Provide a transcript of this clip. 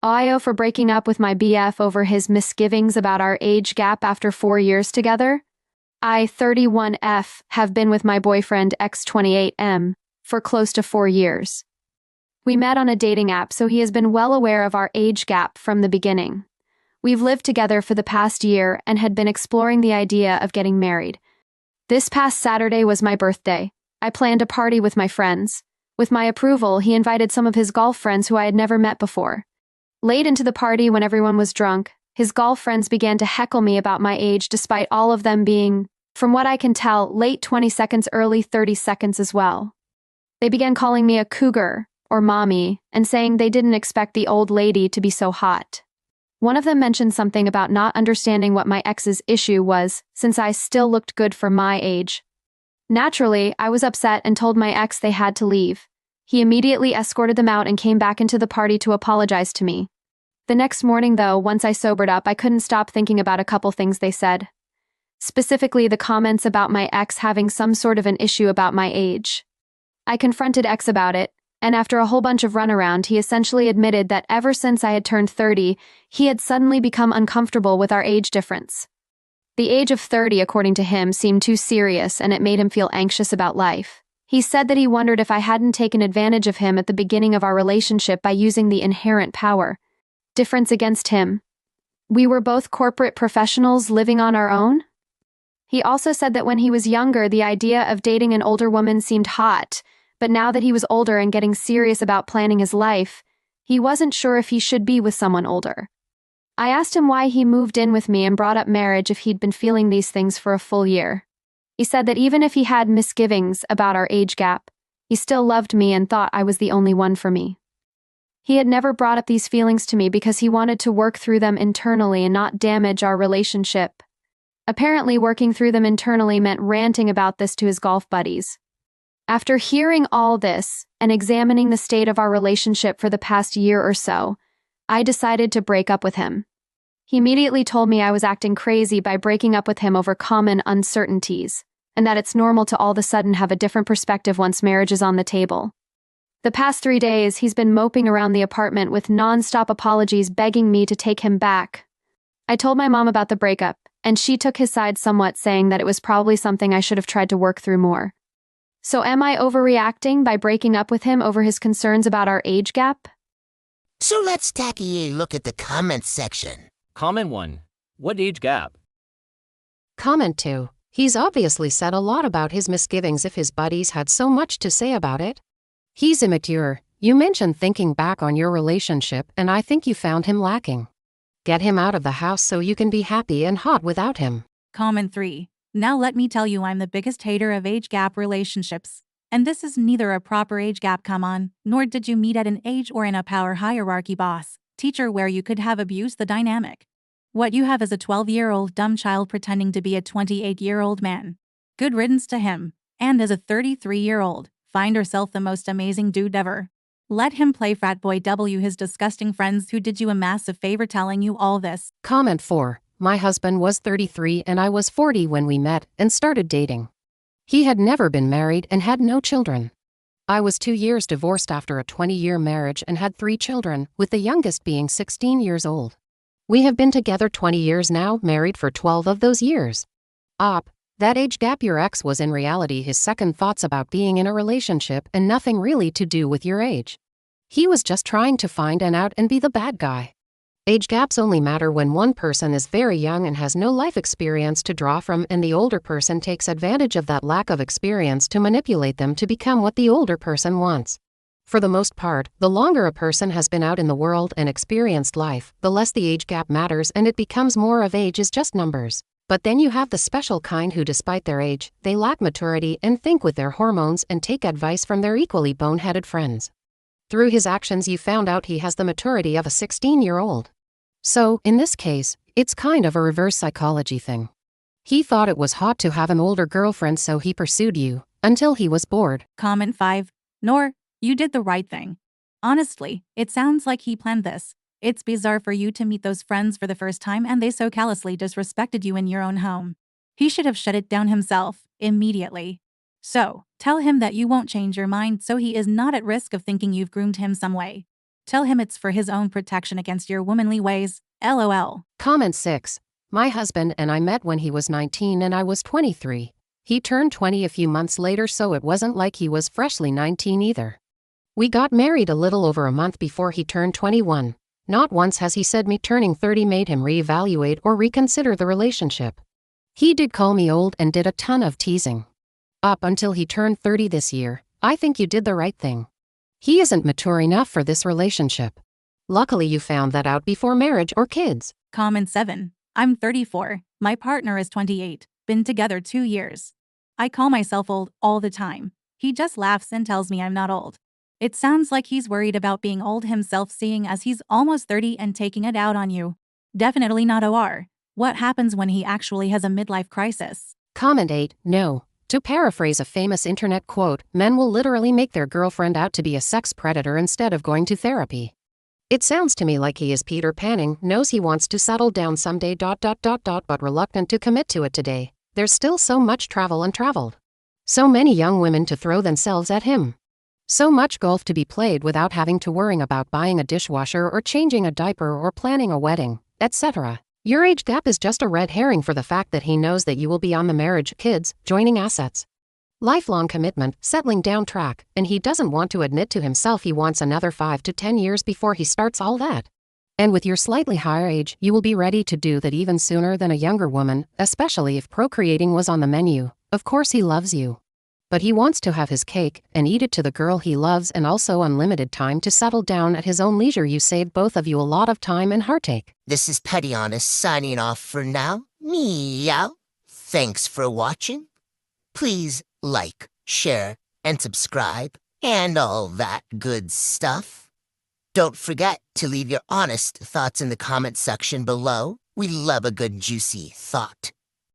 Io for breaking up with my BF over his misgivings about our age gap after 4 years together. I, 31F, have been with my boyfriend X28M for close to 4 years. We met on a dating app, so he has been well aware of our age gap from the beginning. We've lived together for the past year and had been exploring the idea of getting married. This past Saturday was my birthday. I planned a party with my friends. With my approval, he invited some of his golf friends who I had never met before. Late into the party, when everyone was drunk, his golf friends began to heckle me about my age despite all of them being, from what I can tell, late 20 early 30 as well. They began calling me a cougar, or mommy, and saying they didn't expect the old lady to be so hot. One of them mentioned something about not understanding what my ex's issue was, since I still looked good for my age. Naturally, I was upset and told my ex they had to leave. He immediately escorted them out and came back into the party to apologize to me. The next morning, though, once I sobered up, I couldn't stop thinking about a couple things they said. Specifically, the comments about my ex having some sort of an issue about my age. I confronted X about it, and after a whole bunch of runaround, he essentially admitted that ever since I had turned 30, he had suddenly become uncomfortable with our age difference. The age of 30, according to him, seemed too serious, and it made him feel anxious about life. He said that he wondered if I hadn't taken advantage of him at the beginning of our relationship by using the inherent power. Difference against him. We were both corporate professionals living on our own? He also said that when he was younger, the idea of dating an older woman seemed hot, but now that he was older and getting serious about planning his life, he wasn't sure if he should be with someone older. I asked him why he moved in with me and brought up marriage if he'd been feeling these things for a full year. He said that even if he had misgivings about our age gap, he still loved me and thought I was the only one for me. He had never brought up these feelings to me because he wanted to work through them internally and not damage our relationship. Apparently, working through them internally meant ranting about this to his golf buddies. After hearing all this and examining the state of our relationship for the past year or so, I decided to break up with him. He immediately told me I was acting crazy by breaking up with him over common uncertainties, and that it's normal to all of a sudden have a different perspective once marriage is on the table. The past 3 days, he's been moping around the apartment with non-stop apologies begging me to take him back. I told my mom about the breakup, and she took his side somewhat, saying that it was probably something I should have tried to work through more. So am I overreacting by breaking up with him over his concerns about our age gap? So let's take a look at the comments section. Comment 1. What age gap? Comment 2. He's obviously said a lot about his misgivings if his buddies had so much to say about it. He's immature. You mentioned thinking back on your relationship, and I think you found him lacking. Get him out of the house so you can be happy and hot without him. Comment 3. Now let me tell you, I'm the biggest hater of age gap relationships. And this is neither a proper age gap, come on, nor did you meet at an age or in a power hierarchy boss, teacher where you could have abused the dynamic. What you have is a 12-year-old dumb child pretending to be a 28-year-old man. Good riddance to him. And as a 33-year-old, find yourself the most amazing dude ever. Let him play frat boy W his disgusting friends who did you a massive favor telling you all this. Comment 4. My husband was 33 and I was 40 when we met and started dating. He had never been married and had no children. I was 2 years divorced after a 20-year marriage and had 3 children, with the youngest being 16 years old. We have been together 20 years now, married for 12 of those years. That age gap, your ex was in reality his second thoughts about being in a relationship and nothing really to do with your age. He was just trying to find an out and be the bad guy. Age gaps only matter when one person is very young and has no life experience to draw from, and the older person takes advantage of that lack of experience to manipulate them to become what the older person wants. For the most part, the longer a person has been out in the world and experienced life, the less the age gap matters, and it becomes more of age is just numbers. But then you have the special kind who, despite their age, they lack maturity and think with their hormones and take advice from their equally boneheaded friends. Through his actions you found out he has the maturity of a 16-year-old. So, in this case, it's kind of a reverse psychology thing. He thought it was hot to have an older girlfriend, so he pursued you, until he was bored. Comment 5. Nor, you did the right thing. Honestly, it sounds like he planned this. It's bizarre for you to meet those friends for the first time and they so callously disrespected you in your own home. He should have shut it down himself, immediately. So, tell him that you won't change your mind so he is not at risk of thinking you've groomed him some way. Tell him it's for his own protection against your womanly ways. LOL. Comment 6. My husband and I met when he was 19 and I was 23. He turned 20 a few months later, so it wasn't like he was freshly 19 either. We got married a little over a month before he turned 21. Not once has he said me turning 30 made him reevaluate or reconsider the relationship. He did call me old and did a ton of teasing. Up until he turned 30 this year, I think you did the right thing. He isn't mature enough for this relationship. Luckily you found that out before marriage or kids. Comment 7. I'm 34. My partner is 28. Been together 2 years. I call myself old all the time. He just laughs and tells me I'm not old. It sounds like he's worried about being old himself, seeing as he's almost 30 and taking it out on you. Definitely not OR. What happens when he actually has a midlife crisis? Comment 8. No. To paraphrase a famous internet quote, men will literally make their girlfriend out to be a sex predator instead of going to therapy. It sounds to me like he is Peter Panning, knows he wants to settle down someday ... but reluctant to commit to it today. There's still so much travel untraveled. So many young women to throw themselves at him. So much golf to be played without having to worry about buying a dishwasher or changing a diaper or planning a wedding, etc. Your age gap is just a red herring for the fact that he knows that you will be on the marriage, kids, joining assets, lifelong commitment, settling down track, and he doesn't want to admit to himself he wants another 5 to 10 years before he starts all that. And with your slightly higher age, you will be ready to do that even sooner than a younger woman, especially if procreating was on the menu. Of course he loves you. But he wants to have his cake and eat it to the girl he loves, and also unlimited time to settle down at his own leisure. You saved both of you a lot of time and heartache. This is Petty Honest signing off for now. Meow. Thanks for watching. Please like, share, and subscribe, and all that good stuff. Don't forget to leave your honest thoughts in the comment section below. We love a good juicy thought.